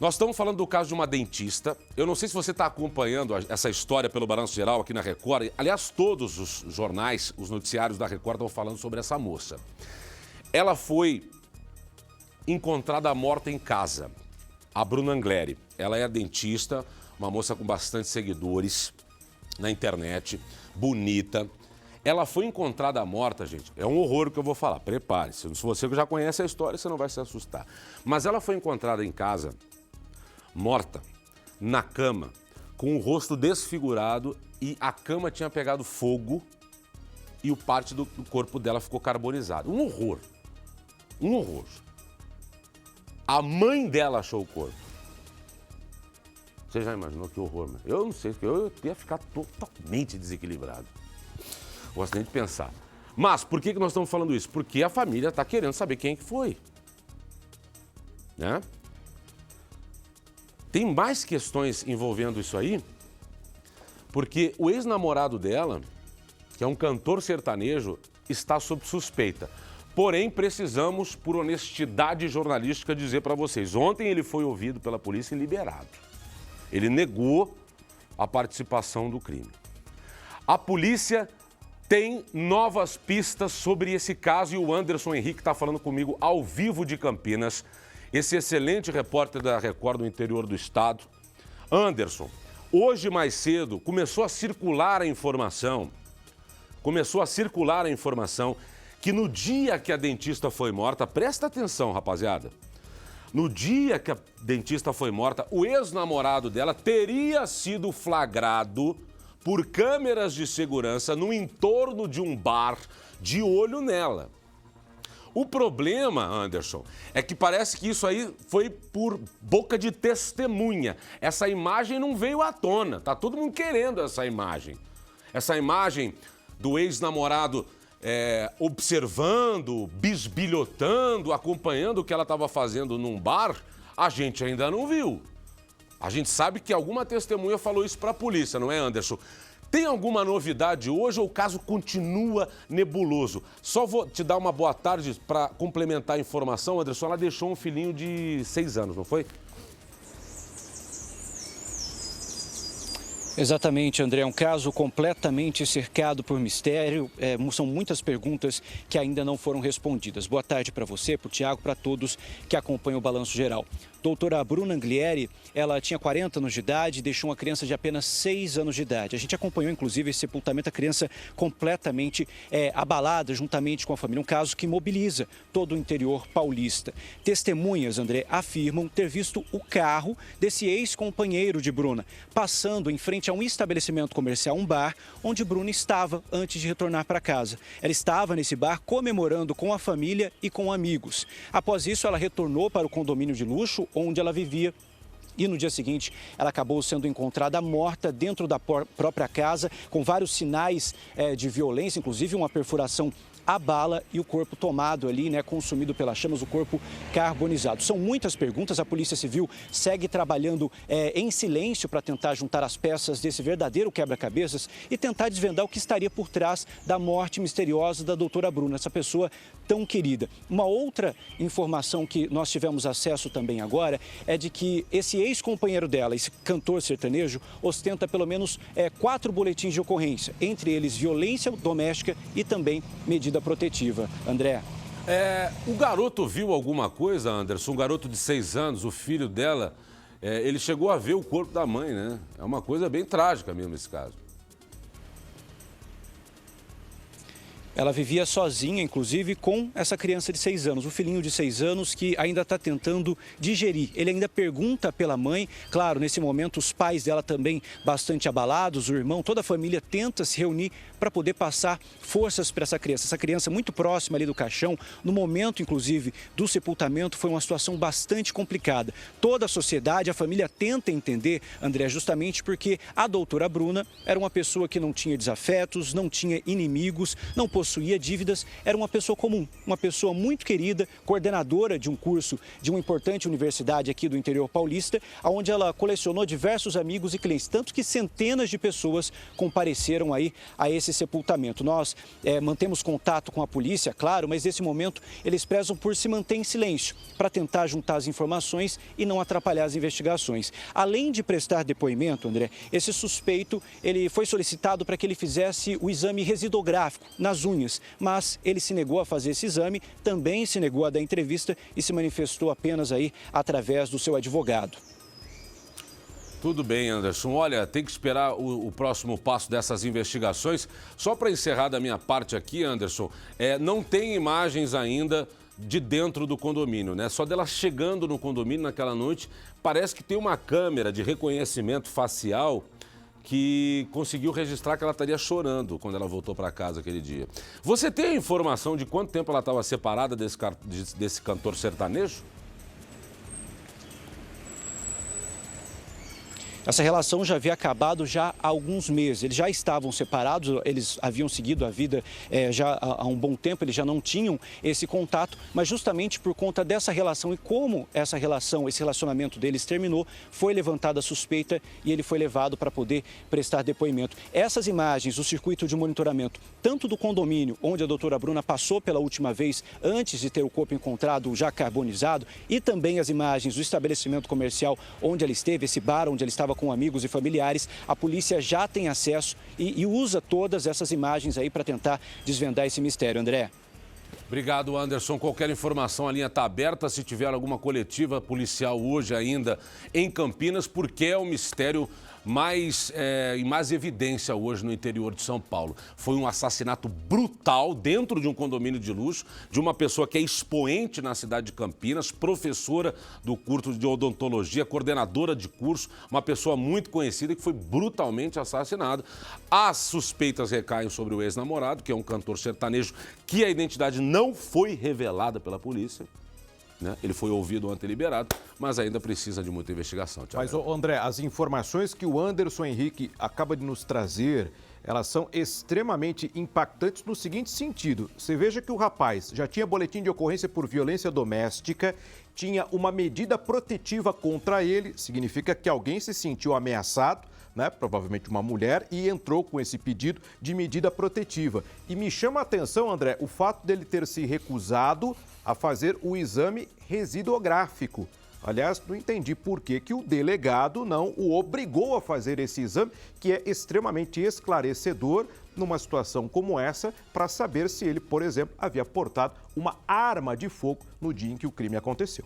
Nós estamos falando do caso de uma dentista. Eu não sei se você está acompanhando essa história pelo Balanço Geral aqui na Record. Aliás, todos os jornais, os noticiários da Record estão falando sobre essa moça. Ela foi encontrada morta em casa. A Bruna Angleri. Ela é dentista, uma moça com bastante seguidores na internet, bonita. Ela foi encontrada morta, gente. É um horror o que eu vou falar. Prepare-se. Se você já conhece a história, você não vai se assustar. Mas ela foi encontrada em casa, morta, na cama, com o rosto desfigurado e a cama tinha pegado fogo e o parte do corpo dela ficou carbonizado. Um horror. Um horror. A mãe dela achou o corpo. Você já imaginou que horror, mano? Eu não sei, eu ia ficar totalmente desequilibrado. Gosto nem de pensar. Mas por que nós estamos falando isso? Porque a família está querendo saber quem que foi. Né? Tem mais questões envolvendo isso aí, porque o ex-namorado dela, que é um cantor sertanejo, está sob suspeita. Porém, precisamos, por honestidade jornalística, dizer para vocês. Ontem ele foi ouvido pela polícia e liberado. Ele negou a participação do crime. A polícia tem novas pistas sobre esse caso e o Anderson Henrique está falando comigo ao vivo de Campinas. Esse excelente repórter da Record do interior do estado. Anderson, hoje mais cedo começou a circular a informação que no dia que a dentista foi morta, presta atenção, rapaziada, no dia que a dentista foi morta, o ex-namorado dela teria sido flagrado por câmeras de segurança no entorno de um bar de olho nela. O problema, Anderson, é que parece que isso aí foi por boca de testemunha. Essa imagem não veio à tona, tá todo mundo querendo essa imagem. Essa imagem do ex-namorado observando, bisbilhotando, acompanhando o que ela estava fazendo num bar, a gente ainda não viu. A gente sabe que alguma testemunha falou isso para a polícia, não é, Anderson? Tem alguma novidade hoje ou o caso continua nebuloso? Só vou te dar uma boa tarde para complementar a informação, Anderson. Ela deixou um filhinho de 6 anos, não foi? Exatamente, André. É um caso completamente cercado por mistério. São muitas perguntas que ainda não foram respondidas. Boa tarde para você, para o Tiago, para todos que acompanham o Balanço Geral. Doutora Bruna Angleri, ela tinha 40 anos de idade e deixou uma criança de apenas 6 anos de idade. A gente acompanhou, inclusive, esse sepultamento, a criança completamente abalada juntamente com a família. Um caso que mobiliza todo o interior paulista. Testemunhas, André, afirmam ter visto o carro desse ex-companheiro de Bruna passando em frente a um estabelecimento comercial, um bar, onde Bruna estava antes de retornar para casa. Ela estava nesse bar comemorando com a família e com amigos. Após isso, ela retornou para o condomínio de luxo, onde ela vivia. E no dia seguinte, ela acabou sendo encontrada morta dentro da própria casa, com vários sinais de violência, inclusive uma perfuração a bala e o corpo tomado ali, consumido pelas chamas, o corpo carbonizado. São muitas perguntas, a Polícia Civil segue trabalhando em silêncio para tentar juntar as peças desse verdadeiro quebra-cabeças e tentar desvendar o que estaria por trás da morte misteriosa da doutora Bruna, essa pessoa tão querida. Uma outra informação que nós tivemos acesso também agora é de que esse ex-companheiro dela, esse cantor sertanejo, ostenta pelo menos 4 boletins de ocorrência, entre eles violência doméstica e também medida protetiva. André. O garoto viu alguma coisa, Anderson? Um garoto de 6 anos, o filho dela, ele chegou a ver o corpo da mãe, né? É uma coisa bem trágica mesmo esse caso. Ela vivia sozinha, inclusive, com essa criança de 6 anos, o filhinho de 6 anos que ainda está tentando digerir. Ele ainda pergunta pela mãe, claro, nesse momento os pais dela também bastante abalados, o irmão, toda a família tenta se reunir para poder passar forças para essa criança. Essa criança muito próxima ali do caixão, no momento, inclusive, do sepultamento, foi uma situação bastante complicada. Toda a sociedade, a família tenta entender, André, justamente porque a doutora Bruna era uma pessoa que não tinha desafetos, não tinha inimigos, não possuía possuía dívidas, era uma pessoa comum, uma pessoa muito querida, coordenadora de um curso de uma importante universidade aqui do interior paulista, onde ela colecionou diversos amigos e clientes, tanto que centenas de pessoas compareceram aí a esse sepultamento. Nós mantemos contato com a polícia, claro, mas nesse momento eles prezam por se manter em silêncio, para tentar juntar as informações e não atrapalhar as investigações. Além de prestar depoimento, André, esse suspeito ele foi solicitado para que ele fizesse o exame residográfico nas unhas, mas ele se negou a fazer esse exame, também se negou a dar entrevista e se manifestou apenas aí através do seu advogado. Tudo bem, Anderson. Olha, tem que esperar o próximo passo dessas investigações. Só para encerrar da minha parte aqui, Anderson, não tem imagens ainda de dentro do condomínio, né? Só dela chegando no condomínio naquela noite, parece que tem uma câmera de reconhecimento facial que conseguiu registrar que ela estaria chorando quando ela voltou para casa aquele dia. Você tem a informação de quanto tempo ela estava separada desse cantor sertanejo? Essa relação já havia acabado já há alguns meses. Eles já estavam separados, eles haviam seguido a vida já há um bom tempo, eles já não tinham esse contato, mas justamente por conta dessa relação e como essa relação, esse relacionamento deles terminou, foi levantada a suspeita e ele foi levado para poder prestar depoimento. Essas imagens, o circuito de monitoramento, tanto do condomínio onde a doutora Bruna passou pela última vez, antes de ter o corpo encontrado já carbonizado, e também as imagens do estabelecimento comercial onde ela esteve, esse bar onde ela estava com amigos e familiares, a polícia já tem acesso e usa todas essas imagens aí para tentar desvendar esse mistério, André. Obrigado, Anderson. Qualquer informação, a linha está aberta. Se tiver alguma coletiva policial hoje ainda em Campinas, porque é um mistério em mais evidência hoje no interior de São Paulo. Foi um assassinato brutal dentro de um condomínio de luxo, de uma pessoa que é expoente na cidade de Campinas, professora do curso de odontologia, coordenadora de curso, uma pessoa muito conhecida que foi brutalmente assassinada. As suspeitas recaem sobre o ex-namorado, que é um cantor sertanejo, que a identidade não foi revelada pela polícia. Né? Ele foi ouvido ontem liberado, mas ainda precisa de muita investigação. Mas, André, as informações que o Anderson Henrique acaba de nos trazer, elas são extremamente impactantes no seguinte sentido. Você veja que o rapaz já tinha boletim de ocorrência por violência doméstica, tinha uma medida protetiva contra ele, significa que alguém se sentiu ameaçado, né? Provavelmente uma mulher, e entrou com esse pedido de medida protetiva. E me chama a atenção, André, o fato dele ter se recusado a fazer o exame residográfico. Aliás, não entendi por que o delegado não o obrigou a fazer esse exame, que é extremamente esclarecedor numa situação como essa, para saber se ele, por exemplo, havia portado uma arma de fogo no dia em que o crime aconteceu.